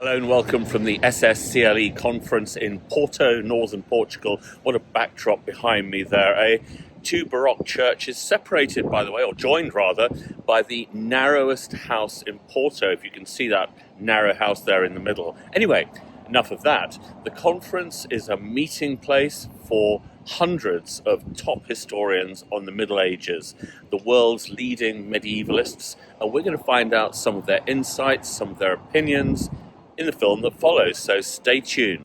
Hello and welcome from the SSCLE conference in Porto, northern Portugal. What a backdrop behind me there. Two Baroque churches separated, by the way, or joined rather, by the narrowest house in Porto, if you can see that narrow house there in the middle. Anyway, enough of that. The conference is a meeting place for hundreds of top historians on the Middle Ages, the world's leading medievalists, and we're going to find out some of their insights, some of their opinions in the film that follows, so stay tuned.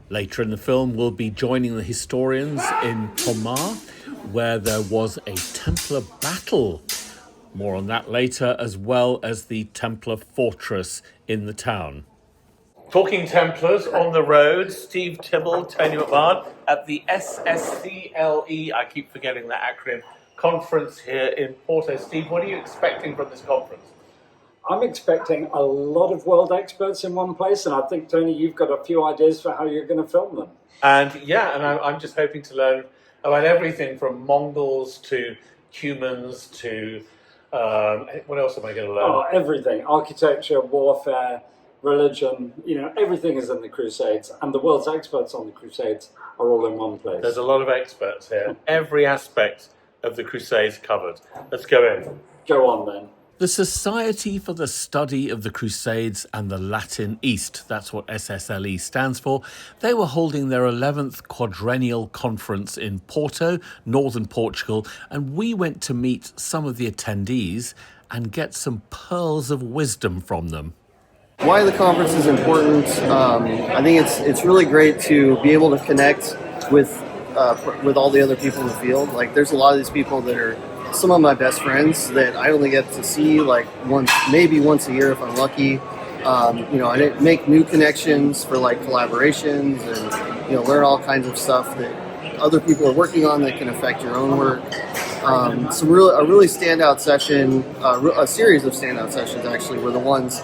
Later in the film, we'll be joining the historians in Tomar, where there was a Templar battle. More on that later, as well as the Templar fortress in the town. Talking Templars on the road, Steve Tibble, Tony McMahon at the SSCLE, I keep forgetting that acronym, conference here in Porto. Steve, what are you expecting from this conference? I'm expecting a lot of world experts in one place, and I think, Tony, you've got a few ideas for how you're going to film them. And I'm just hoping to learn about everything from Mongols to humans to, what else am I going to learn? Oh, everything. Architecture, warfare, religion, everything is in the Crusades, and the world's experts on the Crusades are all in one place. There's a lot of experts here. Every aspect of the Crusades covered. Let's go in. Go on then. The Society for the Study of the Crusades and the Latin East, that's what SSLE stands for. They were holding their 11th Quadrennial Conference in Porto, northern Portugal, and we went to meet some of the attendees and get some pearls of wisdom from them. Why the conference is important, I think it's really great to be able to connect with all the other people in the field. Like, there's a lot of these people that are some of my best friends that I only get to see like maybe once a year if I'm lucky. I make new connections for like collaborations and learn all kinds of stuff that other people are working on that can affect your own work. A really standout session, a series of standout sessions actually, were the ones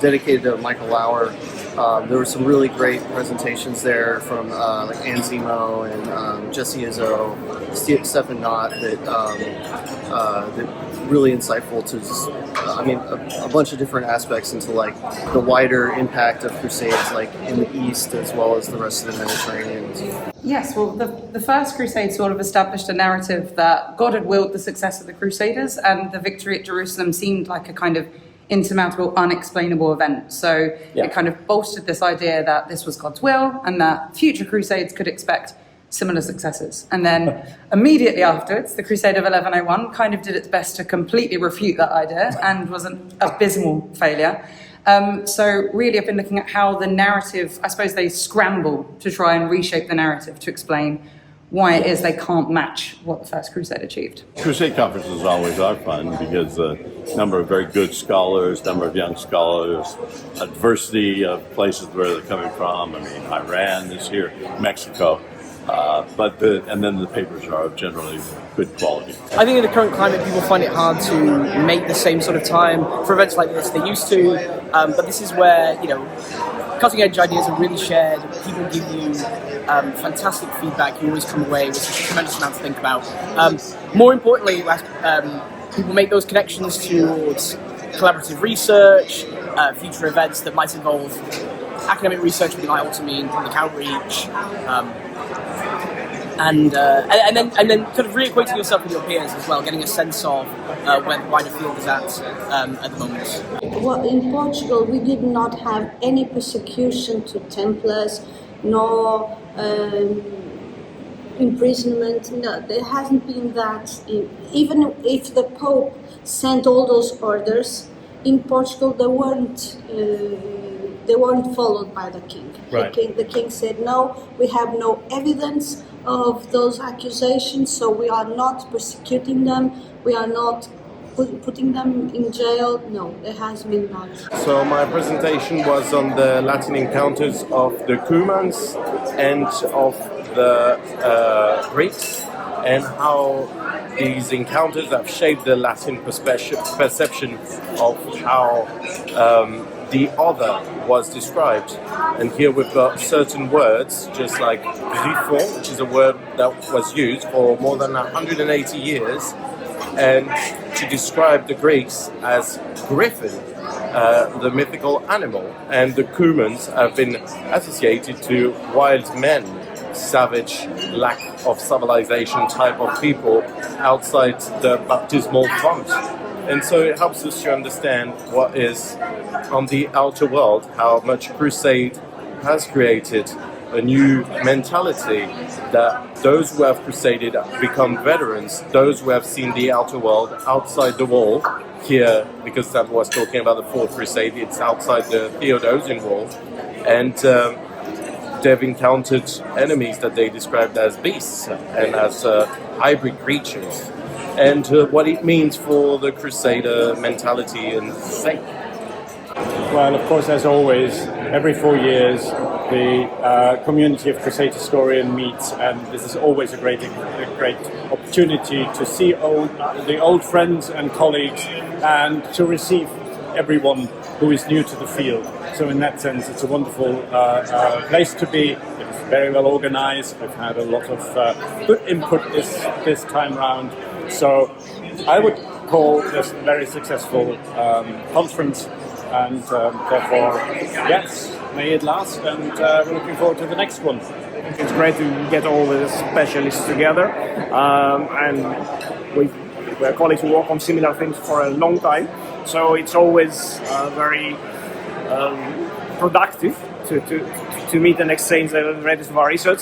dedicated to Michael Lauer. There were some really great presentations there from like Ann Zemo and Jesse Izzo, Stefan Knott, that really insightful to just, a bunch of different aspects into like the wider impact of Crusades, like in the East as well as the rest of the Mediterranean. Yes, well, the First Crusade sort of established a narrative that God had willed the success of the Crusaders, and the victory at Jerusalem seemed like a kind of insurmountable, unexplainable event. So It kind of bolstered this idea that this was God's will and that future Crusades could expect similar successes. And then immediately afterwards, the Crusade of 1101 kind of did its best to completely refute that idea and was an abysmal failure. So really I've been looking at how the narrative, I suppose they scramble to try and reshape the narrative to explain why it is they can't match what the First Crusade achieved. Crusade conferences always are fun because a number of very good scholars, number of young scholars, a diversity of places where they're coming from. Iran this year, Mexico. And then the papers are of generally good quality. I think in the current climate, people find it hard to make the same sort of time for events like this they used to. But this is where, cutting-edge ideas are really shared. People give you fantastic feedback. You always come away with a tremendous amount to think about. More importantly, people make those connections towards collaborative research, future events that might involve academic research, but might also mean public outreach. And then kind of reacquainting yourself with your peers as well, getting a sense of where the wider field is at the moment. Well, in Portugal, we did not have any persecution to Templars, nor imprisonment. No, there hasn't been that. Even if the Pope sent all those orders, in Portugal they weren't followed by the king. Right. The king said, no, we have no evidence of those accusations, so we are not persecuting them, we are not putting them in jail. No, there has been that. So my presentation was on the Latin encounters of the Cumans and of the Greeks, and how these encounters have shaped the Latin perception of how the other was described. And here we've got certain words, just like griffon, which is a word that was used for more than 180 years, and to describe the Greeks as griffin, the mythical animal, and the Cumans have been associated to wild men, savage, lack of civilization type of people outside the baptismal font. And so it helps us to understand what is on the outer world, how much Crusade has created a new mentality, that those who have crusaded become veterans, those who have seen the outer world outside the wall. Here, because Sam was talking about the Fourth Crusade, it's outside the Theodosian wall, and they've encountered enemies that they described as beasts and as hybrid creatures, and what it means for the Crusader mentality and faith. Well, of course, as always, every 4 years, the community of Crusade historian meets, and this is always a great opportunity to see the old friends and colleagues, and to receive everyone who is new to the field. So in that sense, it's a wonderful place to be. It's very well organized. We've had a lot of good input this time round. So I would call this a very successful conference. And therefore, yes, may it last, and we're looking forward to the next one. It's great to get all the specialists together, and we're colleagues who work on similar things for a long time, so it's always very productive to meet and exchange the latest of our research.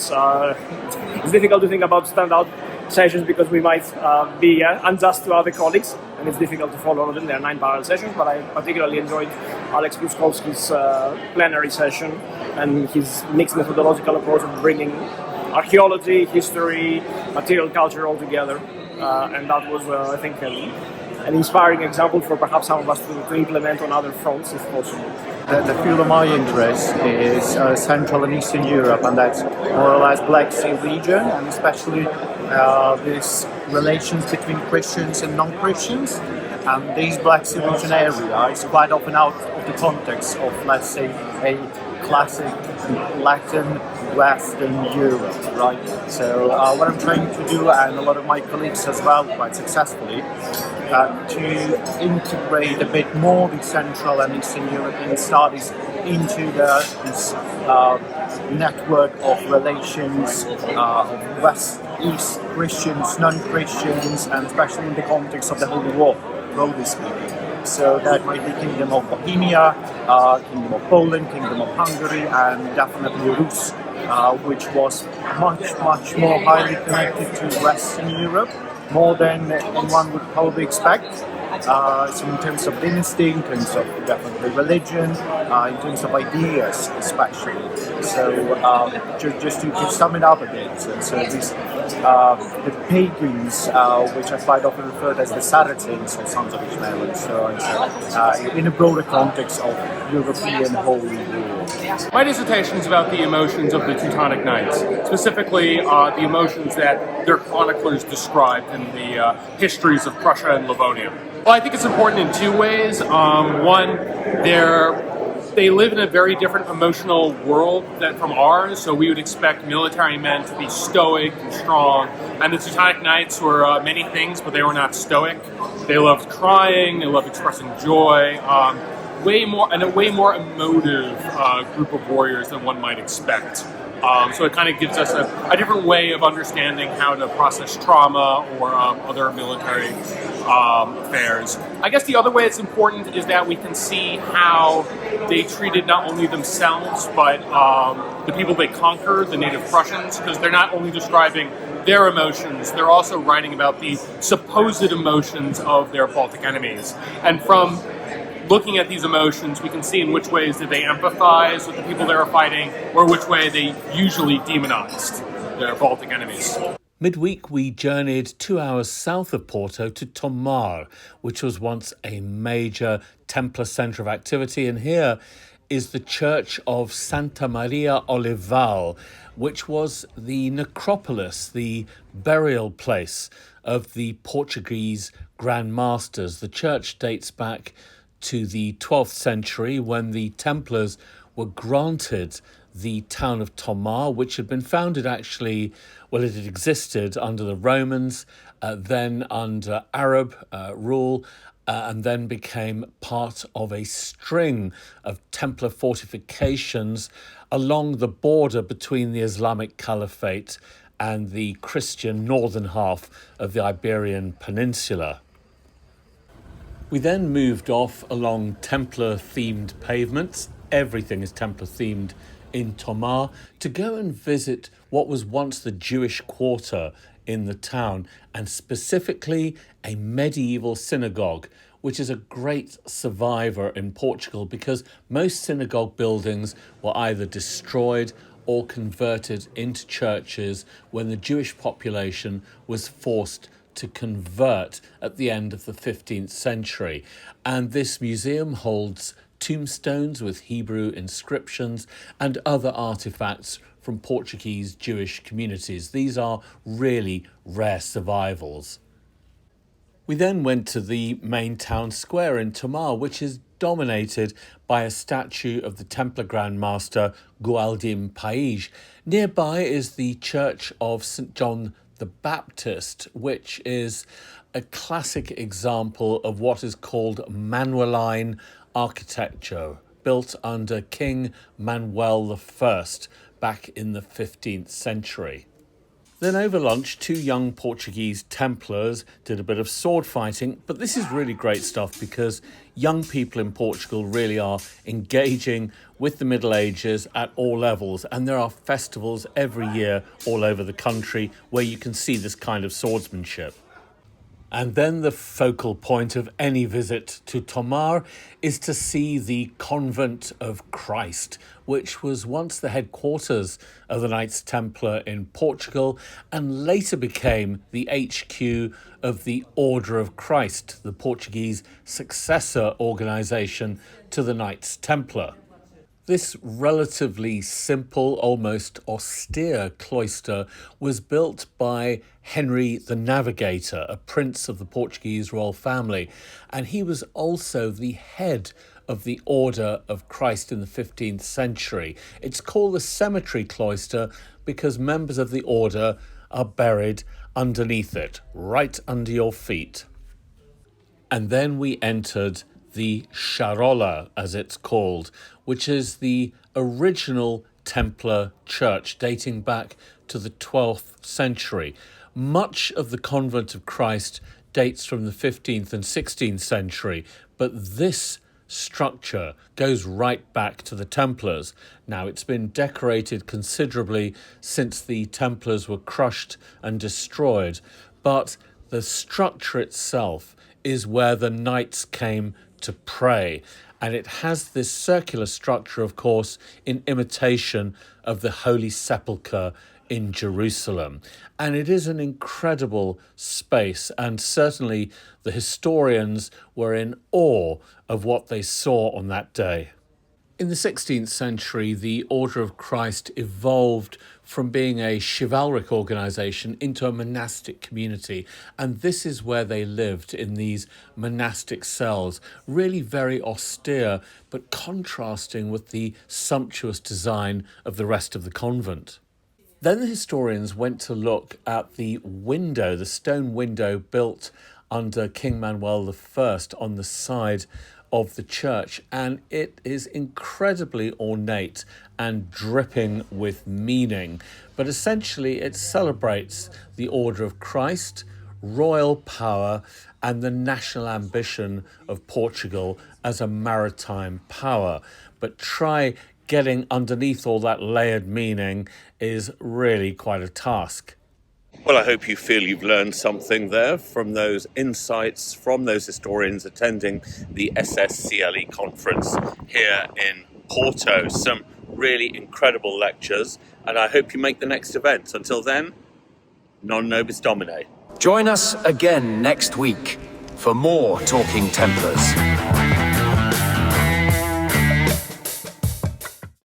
It's difficult to think about standout sessions because we might be unjust to other colleagues, and it's difficult to follow them. There are 9 parallel sessions, but I particularly enjoyed Aleks Pluskowski's plenary session and his mixed methodological approach of bringing archaeology, history, material culture all together, and that was, I think, an inspiring example for perhaps some of us to implement on other fronts if possible. The field of my interest is Central and Eastern Europe, and that's more or less Black Sea region, and especially these relations between Christians and non-Christians. And this Black Sea region area is quite often out of the context of, let's say, a classic Latin Western Europe, right? So what I'm trying to do, and a lot of my colleagues as well, quite successfully, to integrate a bit more the Central and Eastern European studies into this network of relations of West, East, Christians, non-Christians, and especially in the context of the Holy War, broadly speaking. So that might be Kingdom of Bohemia, Kingdom of Poland, Kingdom of Hungary, and definitely Rus, which was much more highly connected to Western Europe, more than one would probably expect. So in terms of dynasty, in terms of definitely religion, in terms of ideas especially. So just to sum it up a bit, so these, the pagans, which are quite often referred as the Saracens or Sons of Ishmael and so on, in a broader context of European Holy War. My dissertation is about the emotions of the Teutonic Knights, specifically the emotions that their chroniclers described in the histories of Prussia and Livonia. Well, I think it's important in 2 ways. One, they live in a very different emotional world than from ours, so we would expect military men to be stoic and strong, and the Teutonic Knights were many things, but they were not stoic. They loved crying, they loved expressing joy, a way more emotive group of warriors than one might expect. So it kind of gives us a different way of understanding how to process trauma or other military affairs. I guess the other way it's important is that we can see how they treated not only themselves, but the people they conquered, the native Prussians, because they're not only describing their emotions, they're also writing about the supposed emotions of their Baltic enemies. And from looking at these emotions, we can see in which ways did they empathize with the people they were fighting, or which way they usually demonized their Baltic enemies. Midweek, we journeyed 2 hours south of Porto to Tomar, which was once a major Templar centre of activity. And here is the Church of Santa Maria Olival, which was the necropolis, the burial place of the Portuguese Grand Masters. The church dates back to the 12th century when the Templars were granted the town of Tomar, which had been founded actually, well, it had existed under the Romans, then under Arab rule, and then became part of a string of Templar fortifications along the border between the Islamic Caliphate and the Christian northern half of the Iberian Peninsula. We then moved off along Templar-themed pavements. Everything is Templar-themed in Tomar, to go and visit what was once the Jewish quarter in the town, and specifically a medieval synagogue, which is a great survivor in Portugal because most synagogue buildings were either destroyed or converted into churches when the Jewish population was forced to convert at the end of the 15th century. And this museum holds tombstones with Hebrew inscriptions and other artifacts from Portuguese Jewish communities. These are really rare survivals. We then went to the main town square in Tomar, which is dominated by a statue of the Templar Grand Master Gualdim Paige. Nearby is the Church of St. John the Baptist, which is a classic example of what is called Manueline architecture, built under King Manuel I back in the 15th century. Then over lunch, 2 young Portuguese Templars did a bit of sword fighting, but this is really great stuff because young people in Portugal really are engaging with the Middle Ages at all levels, and there are festivals every year all over the country where you can see this kind of swordsmanship. And then the focal point of any visit to Tomar is to see the Convent of Christ, which was once the headquarters of the Knights Templar in Portugal and later became the HQ of the Order of Christ, the Portuguese successor organisation to the Knights Templar. This relatively simple, almost austere cloister was built by Henry the Navigator, a prince of the Portuguese royal family, and he was also the head of the Order of Christ in the 15th century. It's called the Cemetery Cloister because members of the order are buried underneath it, right under your feet. And then we entered the Charola, as it's called, which is the original Templar church dating back to the 12th century. Much of the Convent of Christ dates from the 15th and 16th century, but this structure goes right back to the Templars. Now, it's been decorated considerably since the Templars were crushed and destroyed, but the structure itself is where the knights came to pray. And it has this circular structure, of course, in imitation of the Holy Sepulchre in Jerusalem. And it is an incredible space, and certainly the historians were in awe of what they saw on that day. In the 16th century, the Order of Christ evolved from being a chivalric organisation into a monastic community, and this is where they lived, in these monastic cells, really very austere, but contrasting with the sumptuous design of the rest of the convent. Then the historians went to look at the window, the stone window built under King Manuel I on the side of the church, and it is incredibly ornate and dripping with meaning. But essentially it celebrates the Order of Christ, royal power, and the national ambition of Portugal as a maritime power. But try getting underneath all that layered meaning is really quite a task. Well, I hope you feel you've learned something there from those insights from those historians attending the SSCLE conference here in Porto. Some really incredible lectures, and I hope you make the next event. Until then, non nobis domine. Join us again next week for more Talking Templars.